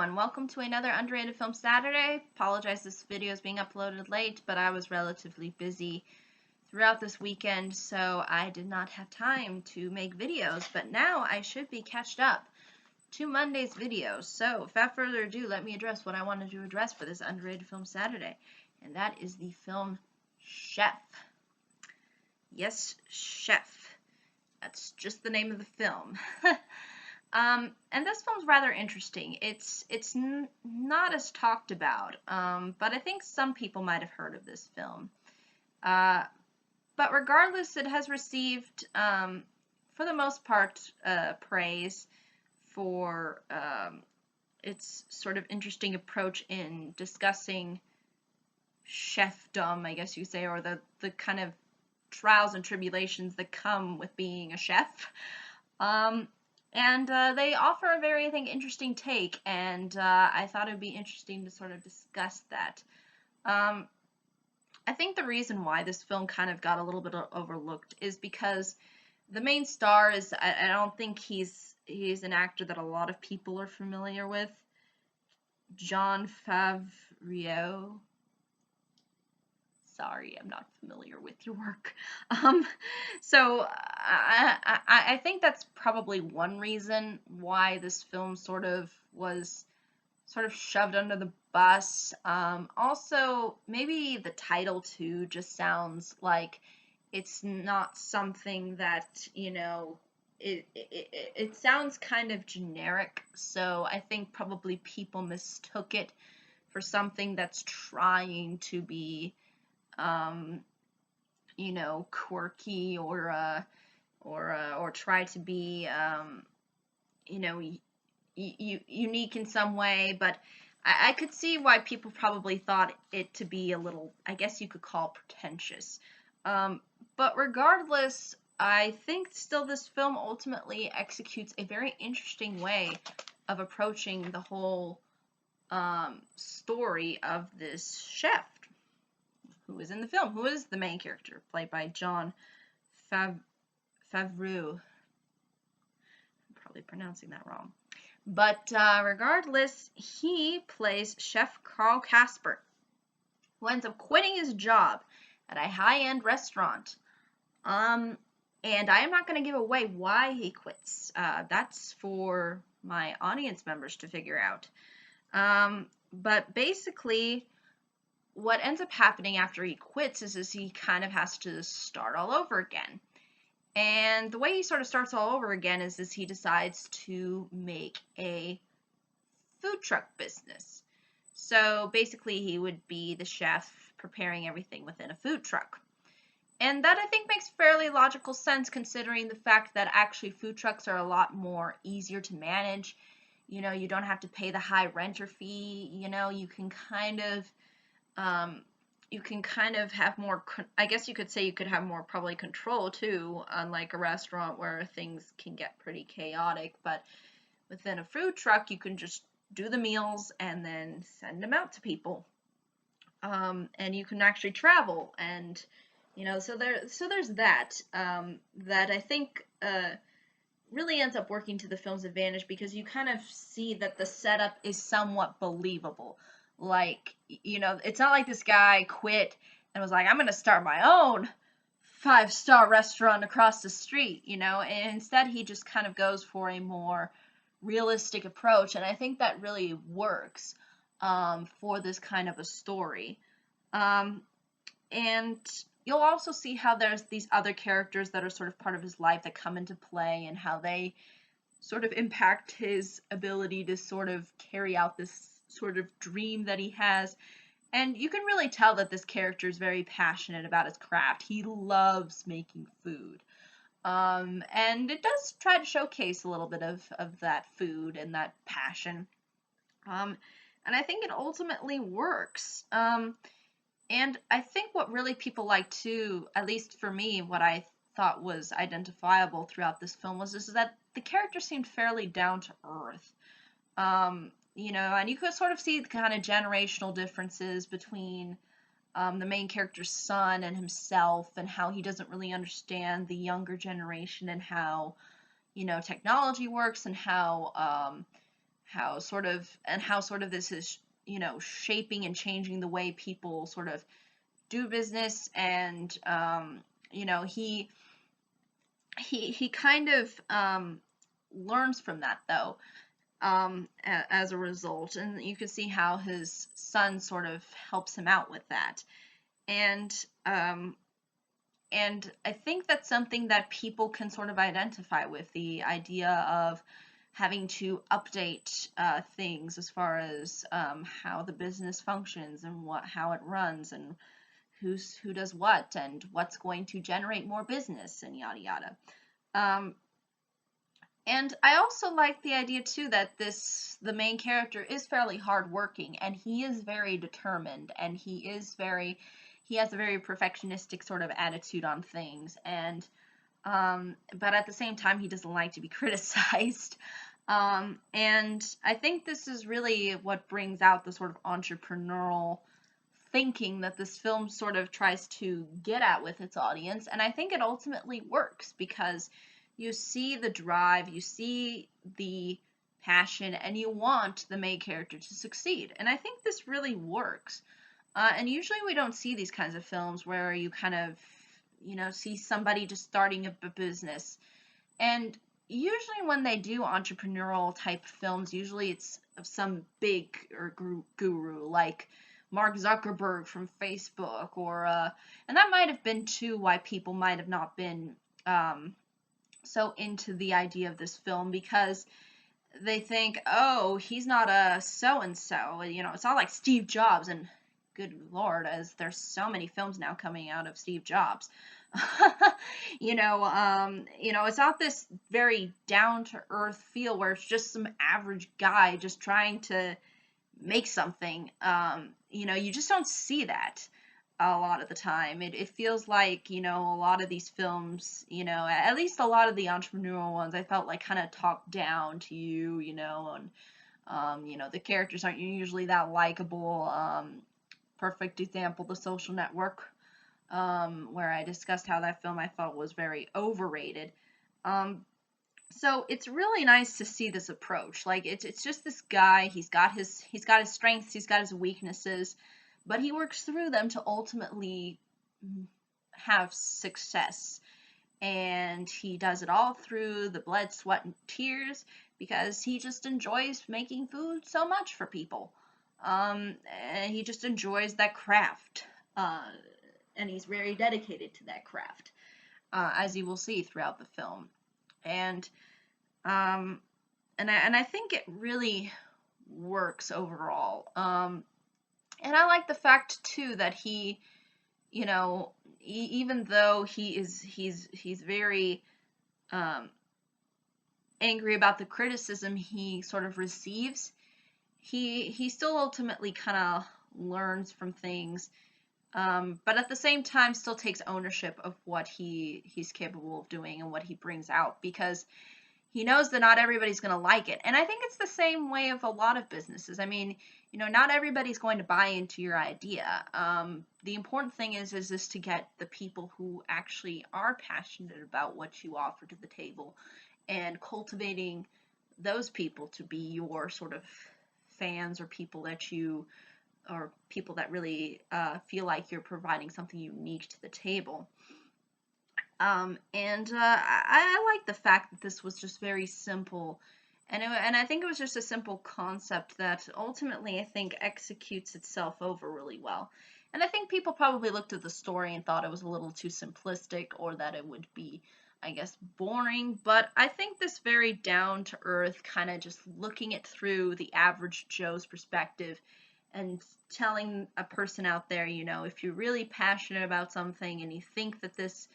And welcome to another Underrated Film Saturday. Apologize this video is being uploaded late, but I was relatively busy throughout this weekend, so I did not have time to make videos, but now I should be catched up to Monday's videos. So without further ado, let me address what I wanted to address for this Underrated Film Saturday, and that is the film Chef. Yes, Chef. That's just the name of the film. And this film's rather interesting. It's not as talked about, but I think some people might have heard of this film. But regardless, it has received, for the most part, praise for its sort of interesting approach in discussing chefdom, I guess you say, or the kind of trials and tribulations that come with being a chef. And they offer a very, I think, interesting take, and I thought it would be interesting to sort of discuss that. I think the reason why this film kind of got a little bit overlooked is because the main star is, I don't think he's an actor that a lot of people are familiar with. Jon Favreau. Sorry, I'm not familiar with your work. So I think that's probably one reason why this film sort of was shoved under the bus. Also, maybe the title too just sounds like it's not something that, it sounds kind of generic. So I think probably people mistook it for something that's trying to be quirky or try to be unique in some way, but I could see why people probably thought it to be a little, I guess you could call, pretentious. But regardless, I think still this film ultimately executes a very interesting way of approaching the whole story of this chef who is in the film, who is the main character, played by Jon Favreau. I'm probably pronouncing that wrong. But regardless, he plays Chef Carl Casper, who ends up quitting his job at a high-end restaurant. And I am not going to give away why he quits. That's for my audience members to figure out. But basically, what ends up happening after he quits is he kind of has to start all over again. And the way he sort of starts all over again is he decides to make a food truck business. So basically he would be the chef preparing everything within a food truck. And that I think makes fairly logical sense considering the fact that actually food trucks are a lot more easier to manage. You don't have to pay the high renter fee. You can kind of have more, I guess you could say you could have more probably control too, unlike a restaurant where things can get pretty chaotic. But within a food truck, you can just do the meals and then send them out to people. And you can actually travel, and so there's that that I think really ends up working to the film's advantage because you kind of see that the setup is somewhat believable. Like, it's not like this guy quit and was like, I'm going to start my own 5-star restaurant across the street, and instead he just kind of goes for a more realistic approach, and I think that really works for this kind of a story. And you'll also see how there's these other characters that are sort of part of his life that come into play and how they sort of impact his ability to sort of carry out this sort of dream that he has. And you can really tell that this character is very passionate about his craft. He loves making food. And it does try to showcase a little bit of that food and that passion. And I think it ultimately works. And I think what really people like too, at least for me, what I thought was identifiable throughout this film was that the character seemed fairly down to earth. And you could sort of see the kind of generational differences between the main character's son and himself, and how he doesn't really understand the younger generation and how technology works, and how how sort of this is, you know, shaping and changing the way people sort of do business. And you know, he kind of learns from that, though, as a result, and you can see how his son sort of helps him out with that. And um, and I think that's something that people can sort of identify with, the idea of having to update things as far as how the business functions and how it runs, and who does what, and what's going to generate more business, and yada yada. Um, and I also like the idea too that the main character is fairly hardworking, and he is very determined, and he has a very perfectionistic sort of attitude on things. And but at the same time, he doesn't like to be criticized. And I think this is really what brings out the sort of entrepreneurial thinking that this film sort of tries to get at with its audience. And I think it ultimately works, because you see the drive, you see the passion, and you want the main character to succeed. And I think this really works. And usually we don't see these kinds of films where you kind of, you know, see somebody just starting a business. And usually when they do entrepreneurial type films, usually it's of some big or guru like Mark Zuckerberg from Facebook, or and that might have been too why people might have not been so into the idea of this film, because they think, oh, he's not a so and so, you know, it's not like Steve Jobs. And good lord, as there's so many films now coming out of Steve Jobs. You know, it's not this very down to earth feel where it's just some average guy just trying to make something. You know, you just don't see that a lot of the time. It feels like, you know, a lot of these films, you know, at least a lot of the entrepreneurial ones, I felt like kind of talked down to you, you know, and you know, the characters aren't usually that likable. Perfect example, The Social Network, where I discussed how that film I felt was very overrated. So it's really nice to see this approach. Like it's just this guy. He's got his strengths. He's got his weaknesses, but he works through them to ultimately have success. And he does it all through the blood, sweat, and tears, because he just enjoys making food so much for people. And he just enjoys that craft, and he's very dedicated to that craft, as you will see throughout the film. And um, and I think it really works overall. And I like the fact too that he, you know, even though he's very um, angry about the criticism he sort of receives, he still ultimately kind of learns from things, but at the same time still takes ownership of what he's capable of doing and what he brings out, because he knows that not everybody's going to like it. And I think it's the same way of a lot of businesses. I mean, you know, not everybody's going to buy into your idea. The important thing is just to get the people who actually are passionate about what you offer to the table, and cultivating those people to be your sort of fans, or people that you, or people that really feel like you're providing something unique to the table. And I like the fact that this was just very simple, and I think it was just a simple concept that ultimately I think executes itself over really well. And I think people probably looked at the story and thought it was a little too simplistic, or that it would be, I guess, boring. But I think this very down to earth, kind of just looking it through the average Joe's perspective, and telling a person out there, you know, if you're really passionate about something and you think that this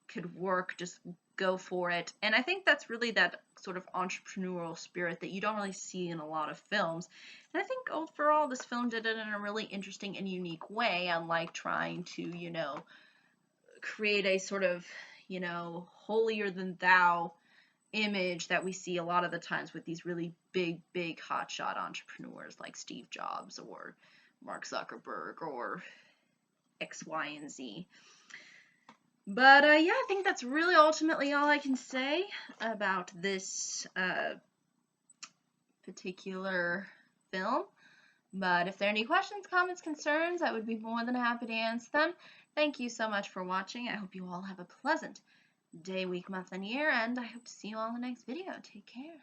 could work, just go for it. And I think that's really that sort of entrepreneurial spirit that you don't really see in a lot of films. And I think overall this film did it in a really interesting and unique way, unlike trying to, you know, create a sort of, you know, holier than thou image that we see a lot of the times with these really big hotshot entrepreneurs like Steve Jobs or Mark Zuckerberg or X, Y, and Z. But yeah, I think that's really ultimately all I can say about this particular film. But if there are any questions, comments, concerns, I would be more than happy to answer them. Thank you so much for watching. I hope you all have a pleasant day, week, month, and year, and I hope to see you all in the next video. Take care.